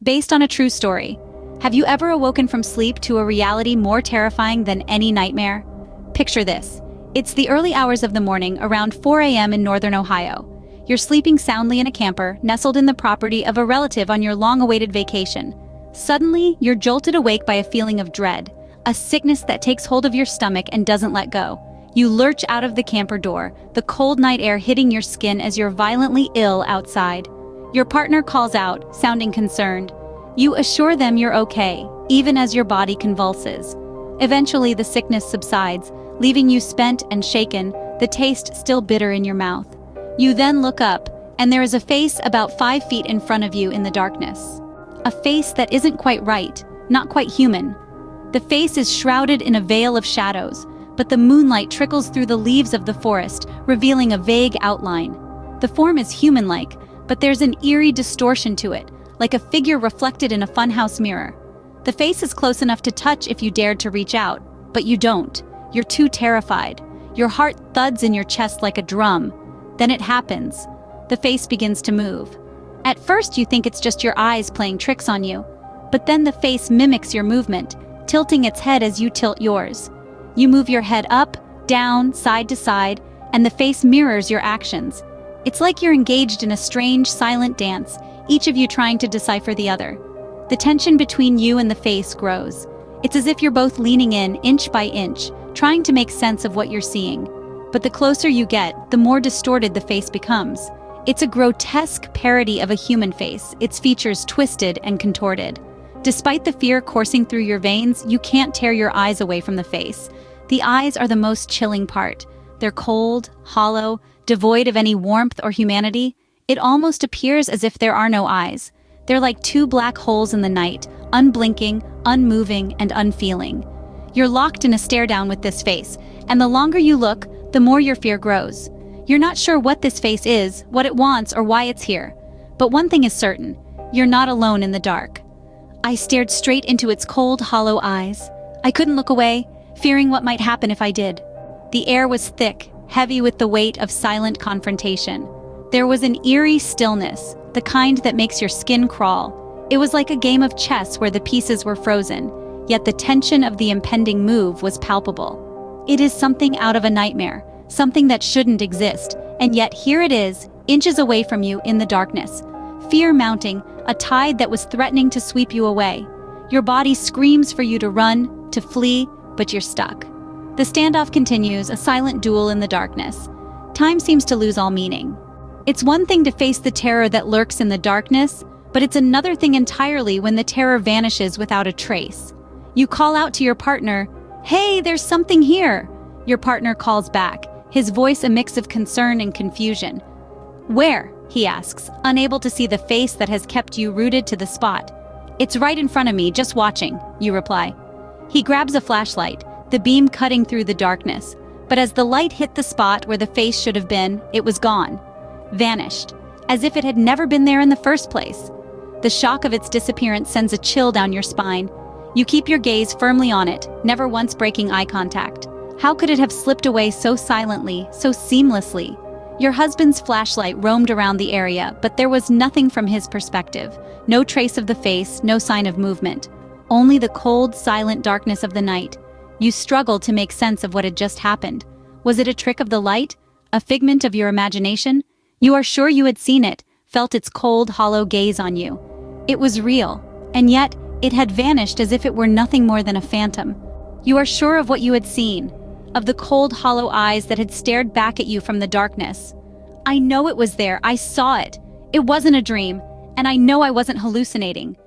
Based on a true story. Have you ever awoken from sleep to a reality more terrifying than any nightmare? Picture this. It's the early hours of the morning, around 4 a.m. in northern Ohio. You're sleeping soundly in a camper, nestled in the property of a relative on your long-awaited vacation. Suddenly, you're jolted awake by a feeling of dread, a sickness that takes hold of your stomach and doesn't let go. You lurch out of the camper door, the cold night air hitting your skin as you're violently ill outside. Your partner calls out, sounding concerned. You assure them you're okay, even as your body convulses. Eventually, the sickness subsides, leaving you spent and shaken, the taste still bitter in your mouth. You then look up, and there is a face about 5 feet in front of you in the darkness. A face that isn't quite right, not quite human. The face is shrouded in a veil of shadows, but the moonlight trickles through the leaves of the forest, revealing a vague outline. The form is human-like, but there's an eerie distortion to it, like a figure reflected in a funhouse mirror. The face is close enough to touch if you dared to reach out, but you don't. You're too terrified. Your heart thuds in your chest like a drum. Then it happens. The face begins to move. At first you think it's just your eyes playing tricks on you, but then the face mimics your movement, tilting its head as you tilt yours. You move your head up, down, side to side, and the face mirrors your actions. It's like you're engaged in a strange, silent dance, each of you trying to decipher the other. The tension between you and the face grows. It's as if you're both leaning in, inch by inch, trying to make sense of what you're seeing. But the closer you get, the more distorted the face becomes. It's a grotesque parody of a human face, its features twisted and contorted. Despite the fear coursing through your veins, you can't tear your eyes away from the face. The eyes are the most chilling part. They're cold, hollow, devoid of any warmth or humanity. It almost appears as if there are no eyes. They're like two black holes in the night, unblinking, unmoving, and unfeeling. You're locked in a stare-down with this face, and the longer you look, the more your fear grows. You're not sure what this face is, what it wants, or why it's here. But one thing is certain, you're not alone in the dark. I stared straight into its cold, hollow eyes. I couldn't look away, fearing what might happen if I did. The air was thick, heavy with the weight of silent confrontation. There was an eerie stillness, the kind that makes your skin crawl. It was like a game of chess where the pieces were frozen, yet the tension of the impending move was palpable. It is something out of a nightmare, something that shouldn't exist, and yet here it is, inches away from you in the darkness. Fear mounting, a tide that was threatening to sweep you away. Your body screams for you to run, to flee, but you're stuck. The standoff continues, a silent duel in the darkness. Time seems to lose all meaning. It's one thing to face the terror that lurks in the darkness, but it's another thing entirely when the terror vanishes without a trace. You call out to your partner, "Hey, there's something here!" Your partner calls back, his voice a mix of concern and confusion. "Where?" he asks, unable to see the face that has kept you rooted to the spot. "It's right in front of me, just watching," you reply. He grabs a flashlight, the beam cutting through the darkness, but as the light hit the spot where the face should have been, it was gone. Vanished, as if it had never been there in the first place. The shock of its disappearance sends a chill down your spine. You keep your gaze firmly on it, never once breaking eye contact. How could it have slipped away so silently, so seamlessly? Your husband's flashlight roamed around the area, but there was nothing from his perspective. No trace of the face, no sign of movement. Only the cold, silent darkness of the night. You struggled to make sense of what had just happened. Was it a trick of the light? A figment of your imagination? You are sure you had seen it, felt its cold, hollow gaze on you. It was real, and yet it had vanished as if it were nothing more than a phantom. You are sure of what you had seen, of the cold, hollow eyes that had stared back at you from the darkness. "I know it was there, I saw it. It wasn't a dream, and I know I wasn't hallucinating."